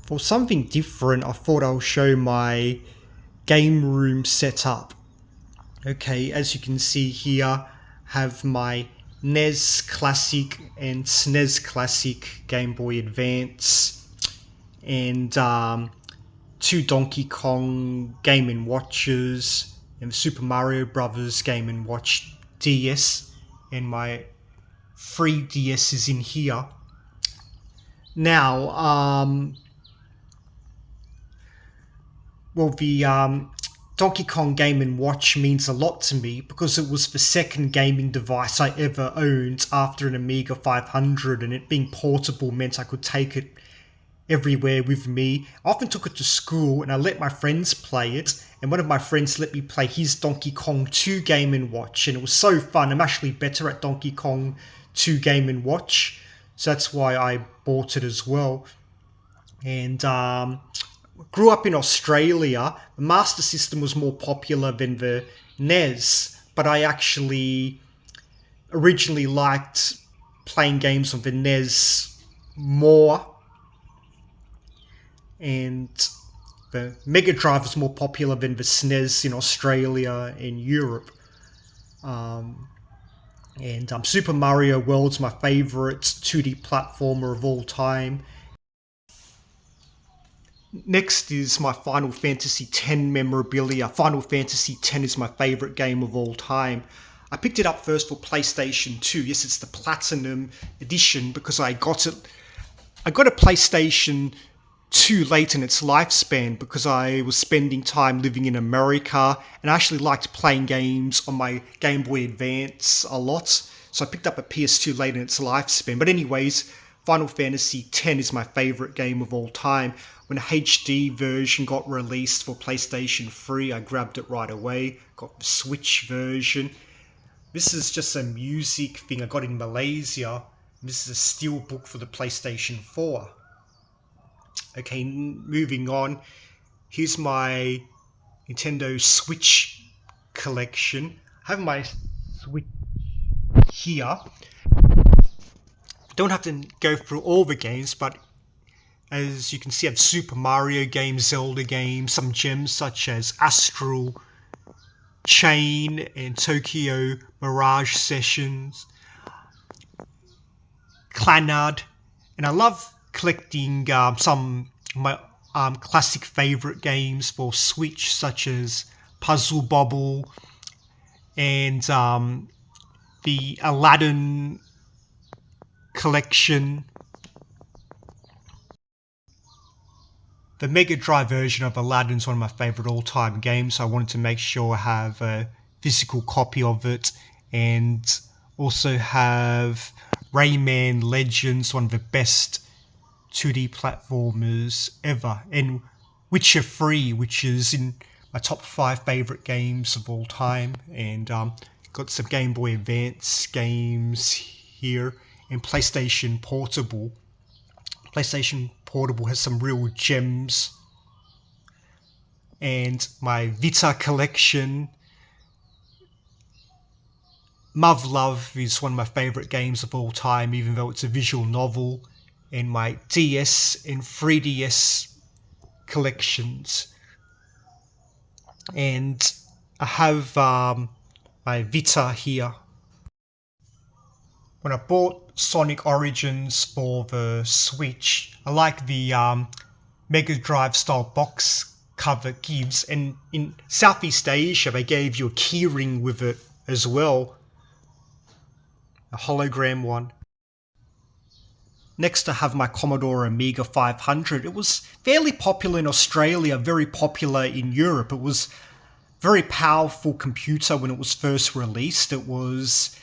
For something different, I thought I'll show my game room setup. Okay, as you can see here, have my NES Classic and SNES Classic Game Boy Advance, and two Donkey Kong Game & Watches, and Super Mario Brothers Game & Watch DS, and my 3DS is in here. Now, the Donkey Kong Game & Watch means a lot to me because it was the second gaming device I ever owned after an Amiga 500, and it being portable meant I could take it everywhere with me. I often took it to school and I let my friends play it, and one of my friends let me play his Donkey Kong 2 Game & Watch, and it was so fun. I'm actually better at Donkey Kong 2 Game & Watch, so that's why I bought it as well. And grew up in Australia. The Master System was more popular than the NES, but I actually originally liked playing games on the NES more, and the Mega Drive was more popular than the SNES in Australia and Europe. And Super Mario World's my favourite 2D platformer of all time. Next is my Final Fantasy X memorabilia. Final Fantasy X is my favourite game of all time. I picked it up first for PlayStation 2. Yes, it's the Platinum Edition because I got a PlayStation 2 late in its lifespan because I was spending time living in America, and I actually liked playing games on my Game Boy Advance a lot. So I picked up a PS2 late in its lifespan. But anyways, Final Fantasy X is my favourite game of all time. When a HD version got released for PlayStation 3, I grabbed it right away. Got the Switch version. This is just a music thing I got in Malaysia. This is a steelbook for the PlayStation 4. Okay, moving on. Here's my Nintendo Switch collection. I have my Switch here. Don't have to go through all the games, but as you can see, I have Super Mario games, Zelda games, some gems such as Astral Chain and Tokyo Mirage Sessions, Clannad, and I love collecting some of my classic favourite games for Switch, such as Puzzle Bobble and the Aladdin collection. The Mega Drive version of Aladdin is one of my favourite all-time games, so I wanted to make sure I have a physical copy of it, and also have Rayman Legends, one of the best 2D platformers ever, and Witcher 3, which is in my top 5 favourite games of all time, and got some Game Boy Advance games here, and PlayStation Portable. PlayStation Portable has some real gems, and my Vita collection. Muv-Luv is one of my favourite games of all time, even though it's a visual novel, and my DS and 3DS collections. And I have my Vita here. When I bought Sonic Origins for the Switch, I like the Mega Drive style box cover it gives, and in Southeast Asia they gave you a keyring with it as well, a hologram one. Next I have my Commodore Amiga 500. It was fairly popular in Australia, very popular in Europe. It was a very powerful computer when it was first released. It was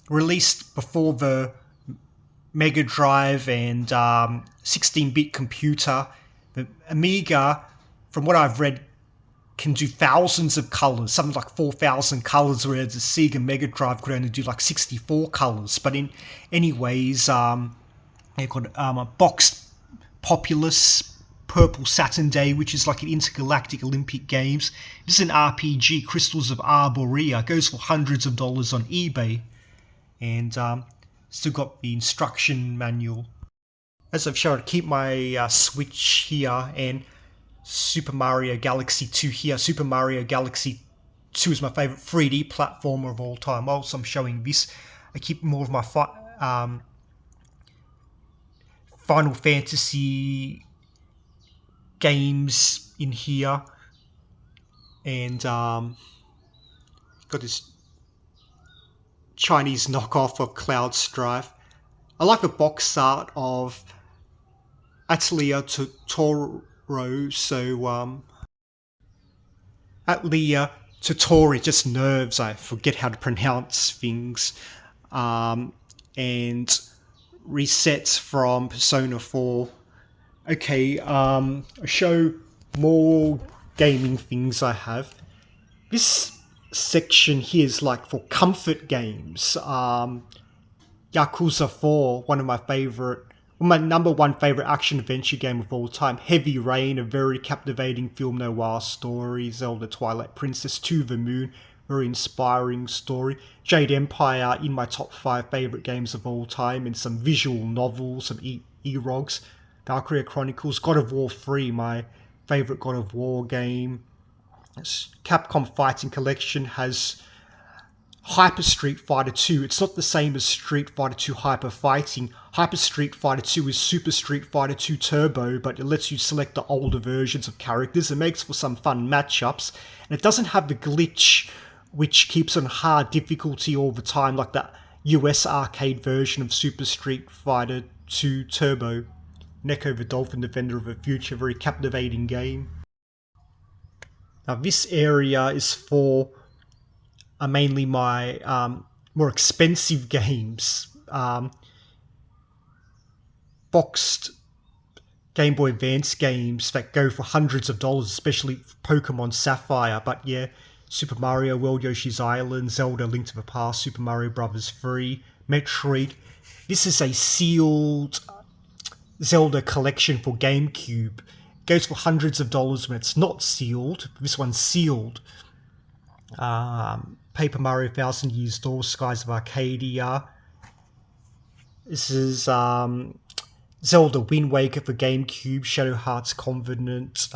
released before the Mega Drive and 16-bit computer. The Amiga, from what I've read, can do thousands of colours, something like 4,000 colours, whereas the Sega Mega Drive could only do like 64 colours. But anyways, they've got a boxed Populous, Purple Saturn Day, which is like an intergalactic Olympic Games. This is an RPG, Crystals of Arborea. It goes for hundreds of dollars on eBay. And still got the instruction manual. As I've shown, I keep my Switch here and Super Mario Galaxy 2 here. Super Mario Galaxy 2 is my favourite 3D platformer of all time. Whilst I'm showing this, I keep more of my Final Fantasy games in here. And got this Chinese knockoff of Cloud Strife. I like the box art of Atelier Totoro, so Atelier Totoro, just nerves, I forget how to pronounce things, and resets from Persona 4. Okay, I'll show more gaming things I have. This section here is like for comfort games. Yakuza 4, one of my favorite, my number one favorite action-adventure game of all time. Heavy Rain, a very captivating film noir story. Zelda Twilight Princess 2, The Moon, very inspiring story. Jade Empire, in my top 5 favorite games of all time, and some visual novels, some erogs. Valkyria Chronicles, God of War 3, my favorite God of War game. Capcom Fighting Collection has Hyper Street Fighter 2. It's not the same as Street Fighter 2 Hyper Fighting. Hyper Street Fighter 2 is Super Street Fighter 2 Turbo, but it lets you select the older versions of characters. It makes for some fun matchups, and it doesn't have the glitch which keeps on hard difficulty all the time, like the US arcade version of Super Street Fighter 2 Turbo. Neko the Dolphin Defender of the Future, very captivating game. Now this area is for mainly my more expensive games. Boxed Game Boy Advance games that go for hundreds of dollars, especially Pokemon Sapphire. But yeah, Super Mario World, Yoshi's Island, Zelda Link to the Past, Super Mario Bros. 3, Metroid. This is a sealed Zelda collection for GameCube. It goes for hundreds of dollars when it's not sealed. This one's sealed. Paper Mario 1000 Years Door, Skies of Arcadia. This is Zelda Wind Waker for GameCube, Shadow Hearts Covenant,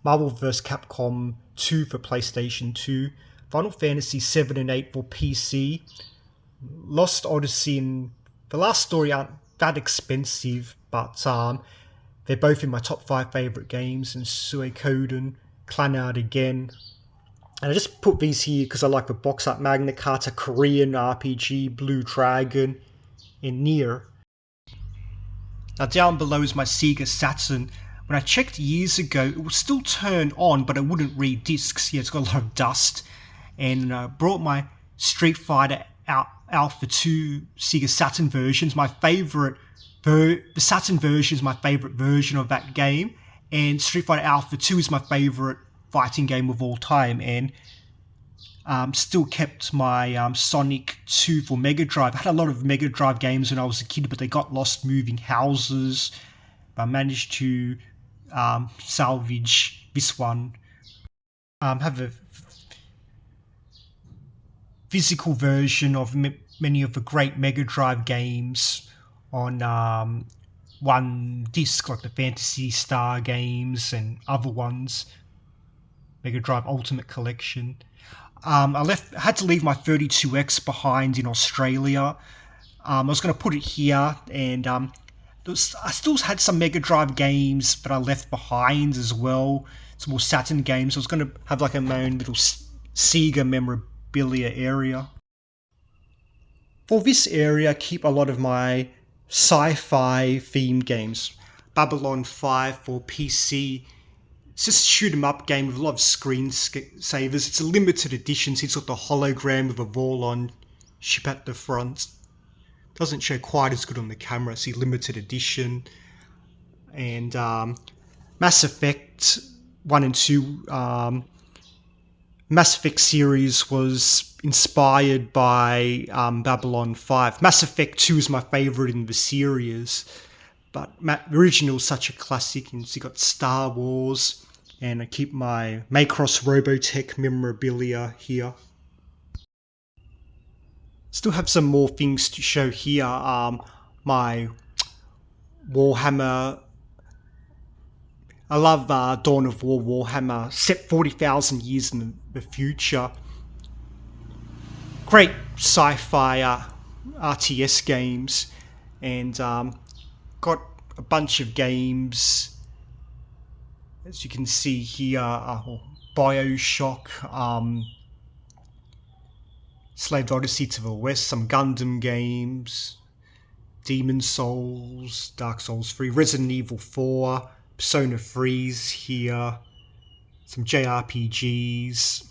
Marvel vs. Capcom 2 for PlayStation 2, Final Fantasy 7 and 8 for PC, Lost Odyssey and The Last Story aren't that expensive, but they're both in my top 5 favourite games, and Suikoden, Clannad again. And I just put these here because I like the box art. Magna Carta, Korean RPG, Blue Dragon, and Nier. Now down below is my Sega Saturn. When I checked years ago, it was still turned on, but it wouldn't read discs. Yeah, it's got a lot of dust. And I brought my Street Fighter Alpha 2 Sega Saturn versions. My favourite, the Saturn version is my favourite version of that game. And Street Fighter Alpha 2 is my favourite fighting game of all time, and still kept my Sonic 2 for Mega Drive. I had a lot of Mega Drive games when I was a kid, but they got lost moving houses. I managed to salvage this one. Have a physical version of many of the great Mega Drive games on one disc, like the Phantasy Star games and other ones. Mega Drive Ultimate Collection. I had to leave my 32X behind in Australia. I was going to put it here, and I still had some Mega Drive games that I left behind as well. Some more Saturn games. I was going to have like my own little Sega memorabilia area. For this area, I keep a lot of my sci-fi themed games. Babylon 5 for PC. It's just a shoot 'em up game with a lot of screensavers. It's a limited edition, so it's got the hologram with a Vorlon ship at the front. Doesn't show quite as good on the camera, see limited edition. And Mass Effect 1 and 2. Mass Effect series was inspired by Babylon 5. Mass Effect 2 is my favourite in the series. But the original is such a classic, and so you got Star Wars, and I keep my Macross Robotech memorabilia here. Still have some more things to show here. My Warhammer. I love Dawn of War Warhammer, set 40,000 years in the future. Great sci-fi RTS games, and got a bunch of games, as you can see here, Bioshock, Slave Odyssey to the West, some Gundam games, Demon's Souls, Dark Souls 3, Resident Evil 4, Persona 3's here, some JRPGs,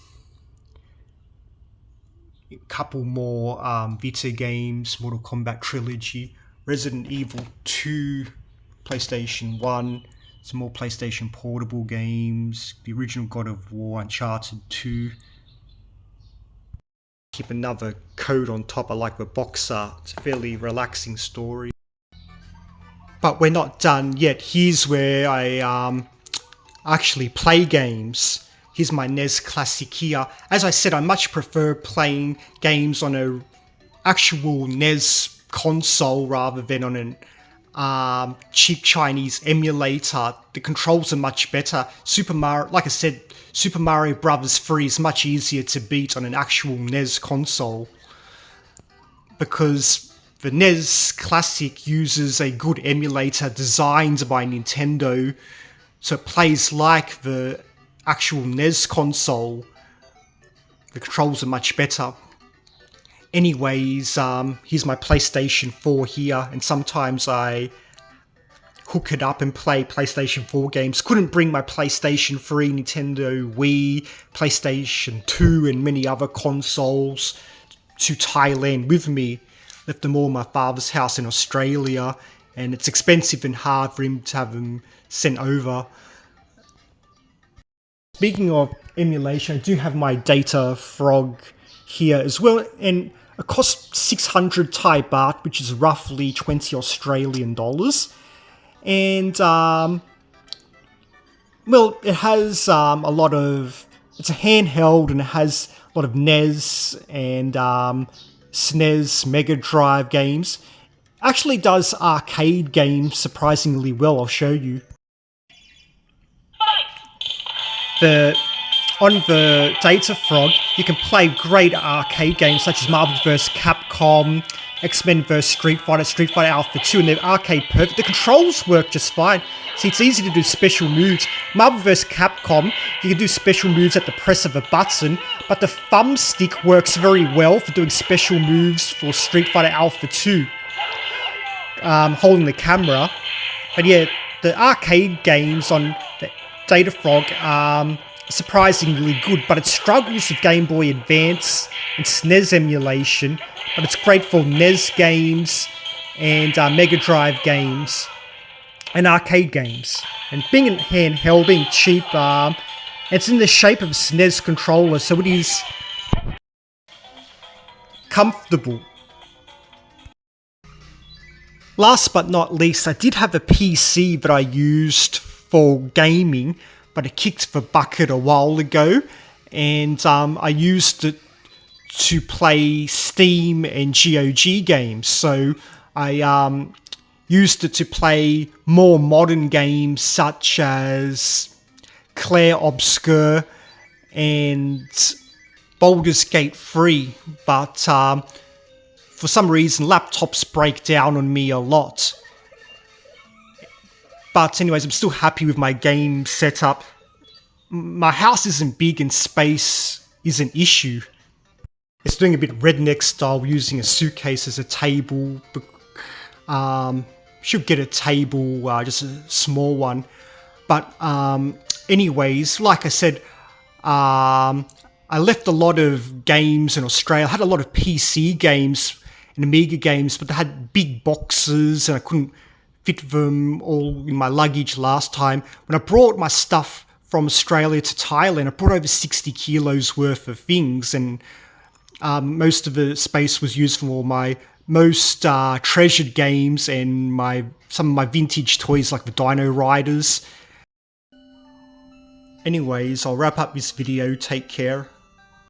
a couple more Vita games, Mortal Kombat Trilogy, Resident Evil 2, PlayStation 1, some more PlayStation Portable games, the original God of War, Uncharted 2. Keep another code on top. I like the box art. It's a fairly relaxing story. But we're not done yet. Here's where I actually play games. Here's my NES Classic here. As I said, I much prefer playing games on a actual NES console rather than on an cheap Chinese emulator. The controls are much better. Super Mario, like I said, Super Mario Bros. 3 is much easier to beat on an actual NES console, because the NES Classic uses a good emulator designed by Nintendo, so it plays like the actual NES console. The controls are much better. Anyways, here's my PlayStation 4 here, and sometimes I hook it up and play PlayStation 4 games. Couldn't bring my PlayStation 3, Nintendo Wii, PlayStation 2 and many other consoles to Thailand with me. Left them all in my father's house in Australia, and it's expensive and hard for him to have them sent over. Speaking of emulation, I do have my Data Frog here as well, and it costs 600 Thai baht, which is roughly 20 Australian dollars. And, well, it has a lot of, it's a handheld, and it has a lot of NES and SNES, Mega Drive games. Actually does arcade games surprisingly well. I'll show you. On the Data Frog, you can play great arcade games such as Marvel vs. Capcom, X-Men vs. Street Fighter Alpha 2, and they're arcade perfect. The controls work just fine. See, it's easy to do special moves. Marvel vs. Capcom, you can do special moves at the press of a button, but the thumbstick works very well for doing special moves for Street Fighter Alpha 2, holding the camera. But yeah, the arcade games on the Data Frog surprisingly good, but it struggles with Game Boy Advance and SNES emulation, but it's great for NES games and Mega Drive games and arcade games. And being in handheld, being cheap, it's in the shape of a SNES controller, so it is comfortable. Last but not least, I did have a PC that I used for gaming, but it kicked the bucket a while ago, and I used it to play Steam and GOG games. So I used it to play more modern games such as Clair Obscur and Baldur's Gate 3, but for some reason laptops break down on me a lot. But anyways, I'm still happy with my game setup. My house isn't big and space is an issue. It's doing a bit redneck style, using a suitcase as a table. Should get a table, just a small one. But anyways, like I said, I left a lot of games in Australia. I had a lot of PC games and Amiga games, but they had big boxes and I couldn't fit them all in my luggage last time. When I brought my stuff from Australia to Thailand, I brought over 60 kilos worth of things, and most of the space was used for my most treasured games and some of my vintage toys like the Dino Riders. Anyways, I'll wrap up this video. Take care.